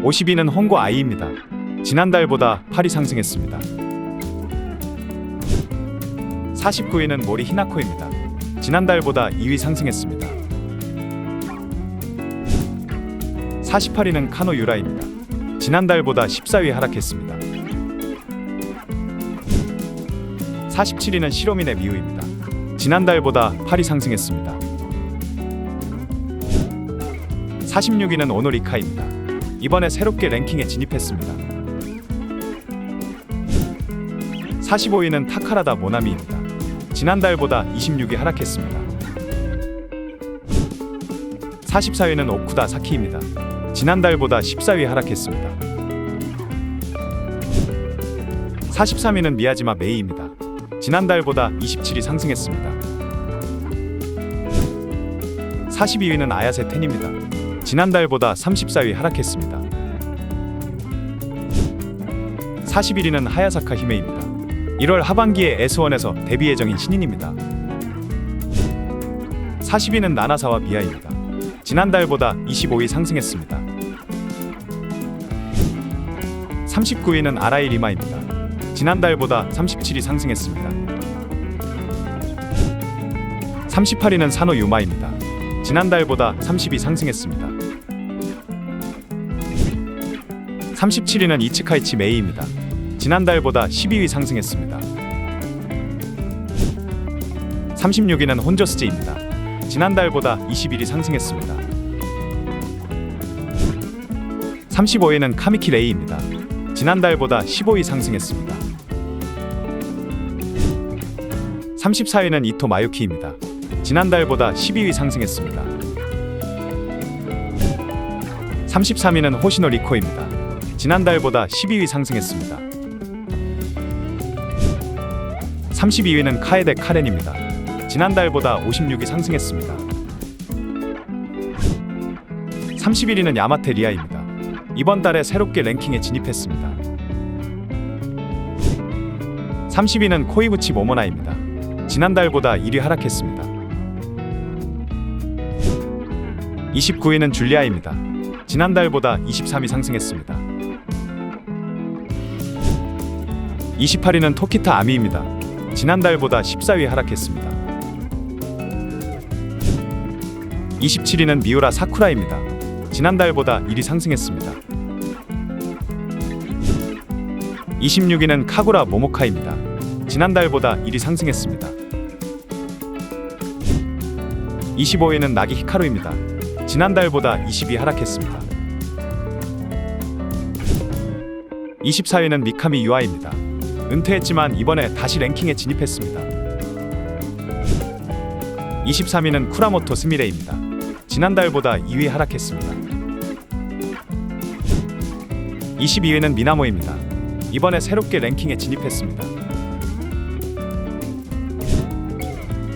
52는 홍고 아이입니다. 지난달보다 8위 상승했습니다. 49위는 모리 히나코입니다. 지난달보다 2위 상승했습니다. 48위는 카노 유라입니다. 지난달보다 14위 하락했습니다. 47위는 시로미네 미우입니다. 지난달보다 8위 상승했습니다. 46위는 오노리카입니다. 이번에 새롭게 랭킹에 진입했습니다. 45위는 타카라다 모나미입니다. 지난달보다 26위 하락했습니다. 44위는 오쿠다 사키입니다. 지난달보다 14위 하락했습니다. 43위는 미야지마 메이입니다. 지난달보다 27위 상승했습니다. 42위는 아야세 텐입니다. 지난달보다 34위 하락했습니다. 41위는 하야사카 히메입니다. 1월 하반기에 S1에서 데뷔 예정인 신인입니다. 40위는 나나사와 미아입니다. 지난달보다 25위 상승했습니다. 39위는 아라이 리마입니다. 지난달보다 37위 상승했습니다. 38위는 사노 유마입니다. 지난달보다 30위 상승했습니다. 37위는 이츠카이치 메이입니다. 지난달보다 12위 상승했습니다. 36위는 혼저스제입니다. 지난달보다 21위 상승했습니다. 35위는 카미키 레이입니다. 지난달보다 15위 상승했습니다. 34위는 이토 마유키입니다. 지난달보다 12위 상승했습니다. 33위는 호시노 리코입니다. 지난달보다 12위 상승했습니다. 32위는 카에데 카렌입니다. 지난달보다 56위 상승했습니다. 31위는 야마테 리아입니다. 이번 달에 새롭게 랭킹에 진입했습니다. 30위는 코이부치 모모나입니다. 지난달보다 1위 하락했습니다. 29위는 줄리아입니다. 지난달보다 23위 상승했습니다. 28위는 토키타 아미입니다. 지난달보다 14위 하락했습니다. 27위는 미우라 사쿠라입니다. 지난달보다 1위 상승했습니다. 26위는 카구라 모모카입니다. 지난달보다 1위 상승했습니다. 25위는 나기 히카루입니다. 지난달보다 20위 하락했습니다. 24위는 미카미 유아입니다. 은퇴했지만 이번에 다시 랭킹에 진입했습니다. 23위는 쿠라모토 스미레입니다. 지난달보다 2위 하락했습니다. 22위는 미나모입니다. 이번에 새롭게 랭킹에 진입했습니다.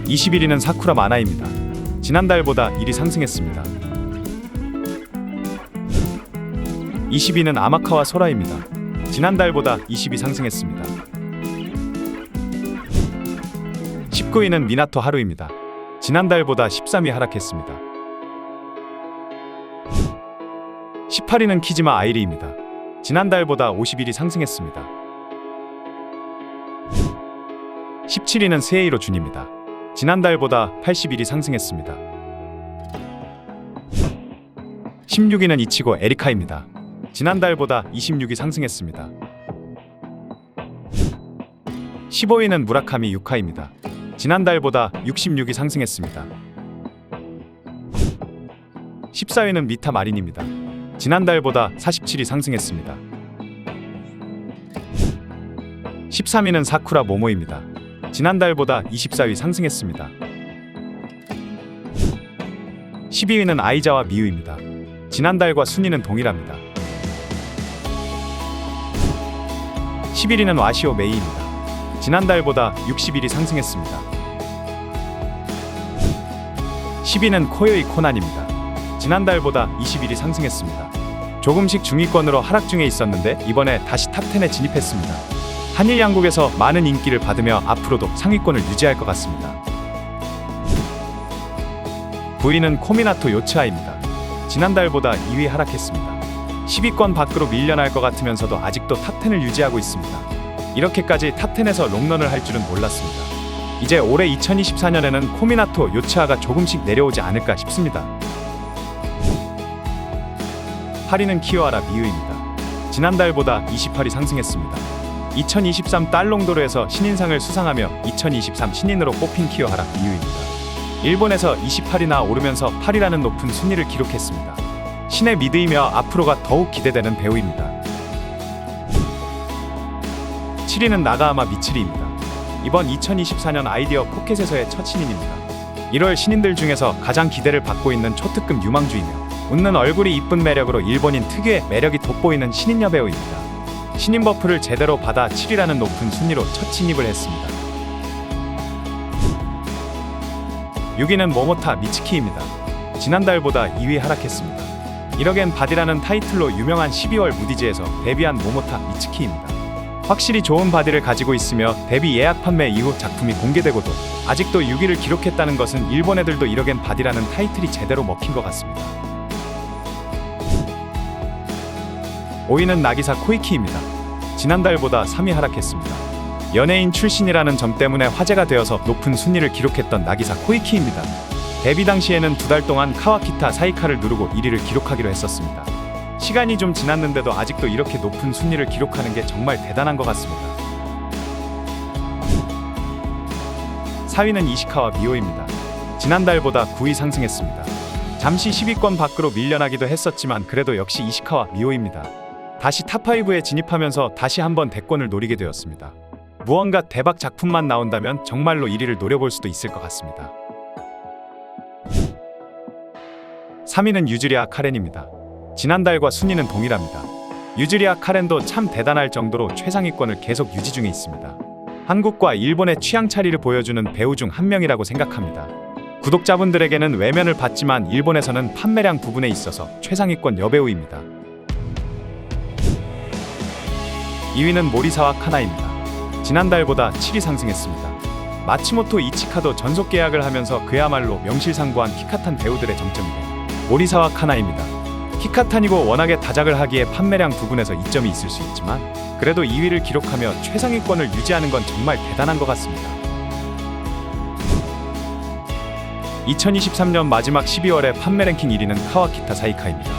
21위는 사쿠라 마나입니다. 지난달보다 1위 상승했습니다. 20위는 아마카와 소라입니다. 지난달보다 20위 상승했습니다. 19위는 미나토 하루입니다. 지난달보다 13위 하락했습니다. 18위는 키지마 아이리입니다. 지난달보다 51위 상승했습니다. 17위는 세이로 준입니다. 지난달보다 81위 상승했습니다. 16위는 이치고 에리카입니다. 지난달보다 26위 상승했습니다. 15위는 무라카미 유카입니다. 지난달보다 66위 상승했습니다. 14위는 미타 마린입니다. 지난달보다 47위 상승했습니다. 13위는 사쿠라 모모입니다. 지난달보다 24위 상승했습니다. 12위는 아이자와 미유입니다. 지난달과 순위는 동일합니다. 11위는 와시오 메이입니다. 지난달보다 61위 상승했습니다. 10위는 코요이 코난입니다. 지난달보다 21위 상승했습니다. 조금씩 중위권으로 하락 중에 있었는데 이번에 다시 탑10에 진입했습니다. 한일 양국에서 많은 인기를 받으며 앞으로도 상위권을 유지할 것 같습니다. 9위는 코미나토 요츠아입니다. 지난달보다 2위 하락했습니다. 10위권 밖으로 밀려날 것 같으면서도 아직도 탑10을 유지하고 있습니다. 이렇게까지 탑10에서 롱런을 할 줄은 몰랐습니다. 이제 올해 2024년에는 코미나토 요츠하가 조금씩 내려오지 않을까 싶습니다. 8위는 키오하라 미유입니다. 지난달보다 28위 상승했습니다. 2023 딸롱도르에서 신인상을 수상하며 2023 신인으로 뽑힌 키오하라 미유입니다. 일본에서 28위나 오르면서 8위라는 높은 순위를 기록했습니다. 신의 미드이며 앞으로가 더욱 기대되는 배우입니다. 7위는 나가하마 미츠리입니다. 이번 2024년 아이디어 포켓에서의 첫 신인입니다. 1월 신인들 중에서 가장 기대를 받고 있는 초특급 유망주이며 웃는 얼굴이 이쁜 매력으로 일본인 특유의 매력이 돋보이는 신인 여배우입니다. 신인 버프를 제대로 받아 7위라는 높은 순위로 첫 진입을 했습니다. 6위는 모모타 미츠키입니다. 지난달보다 2위 하락했습니다. 이러겐 바디라는 타이틀로 유명한 12월 무디즈에서 데뷔한 모모타 미츠키입니다. 확실히 좋은 바디를 가지고 있으며 데뷔 예약 판매 이후 작품이 공개되고도 아직도 6위를 기록했다는 것은 일본 애들도 이러겐 바디라는 타이틀이 제대로 먹힌 것 같습니다. 5위는 나기사 코이키입니다. 지난달보다 3위 하락했습니다. 연예인 출신이라는 점 때문에 화제가 되어서 높은 순위를 기록했던 나기사 코이키입니다. 데뷔 당시에는 2달 동안 카와키타 사이카를 누르고 1위를 기록하기로 했었습니다. 시간이 좀 지났는데도 아직도 이렇게 높은 순위를 기록하는 게 정말 대단한 것 같습니다. 4위는 이시카와 미오입니다. 지난달보다 9위 상승했습니다. 잠시 10위권 밖으로 밀려나기도 했었지만 그래도 역시 이시카와 미오입니다. 다시 탑5에 진입하면서 다시 한번 대권을 노리게 되었습니다. 무언가 대박 작품만 나온다면 정말로 1위를 노려볼 수도 있을 것 같습니다. 3위는 유즈리아 카렌입니다. 지난달과 순위는 동일합니다. 유즈리아 카렌도 참 대단할 정도로 최상위권을 계속 유지 중에 있습니다. 한국과 일본의 취향 차이를 보여주는 배우 중 한 명이라고 생각합니다. 구독자분들에게는 외면을 받지만 일본에서는 판매량 부분에 있어서 최상위권 여배우입니다. 2위는 모리사와 카나입니다. 지난달보다 7위 상승했습니다. 마츠모토 이치카도 전속 계약을 하면서 그야말로 명실상부한 키카탄 배우들의 정점이 된 모리사와 카나입니다. 키카탄이고 워낙에 다작을 하기에 판매량 부분에서 이점이 있을 수 있지만 그래도 2위를 기록하며 최상위권을 유지하는 건 정말 대단한 것 같습니다. 2023년 마지막 12월에 판매 랭킹 1위는 카와키타 사이카입니다.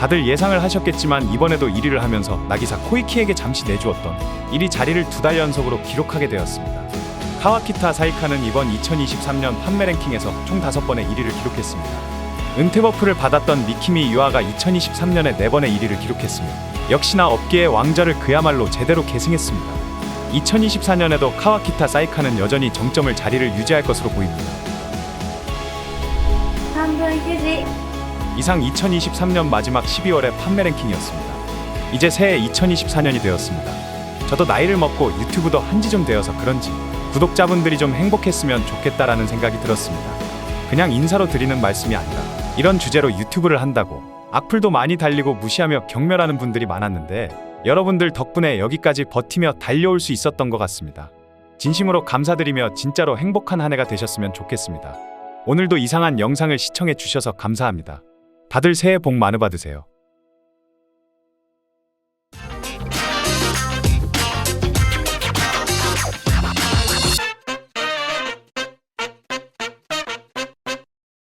다들 예상을 하셨겠지만 이번에도 1위를 하면서 나기사 코이키에게 잠시 내주었던 1위 자리를 2달 연속으로 기록하게 되었습니다. 카와키타 사이카는 이번 2023년 판매 랭킹에서 총 5번의 1위를 기록했습니다. 은퇴 버프를 받았던 미키미 유아가 2023년에 4번의 1위를 기록했으며 역시나 업계의 왕좌를 그야말로 제대로 계승했습니다. 2024년에도 카와키타 사이카는 여전히 정점을 자리를 유지할 것으로 보입니다. 이상 2023년 마지막 12월의 판매 랭킹이었습니다. 이제 새해 2024년이 되었습니다. 저도 나이를 먹고 유튜브도 한지 좀 되어서 그런지 구독자분들이 좀 행복했으면 좋겠다라는 생각이 들었습니다. 그냥 인사로 드리는 말씀이 아니라 이런 주제로 유튜브를 한다고 악플도 많이 달리고 무시하며 경멸하는 분들이 많았는데 여러분들 덕분에 여기까지 버티며 달려올 수 있었던 것 같습니다. 진심으로 감사드리며 진짜로 행복한 한 해가 되셨으면 좋겠습니다. 오늘도 이상한 영상을 시청해 주셔서 감사합니다. 다들 새해 복 많이 받으세요.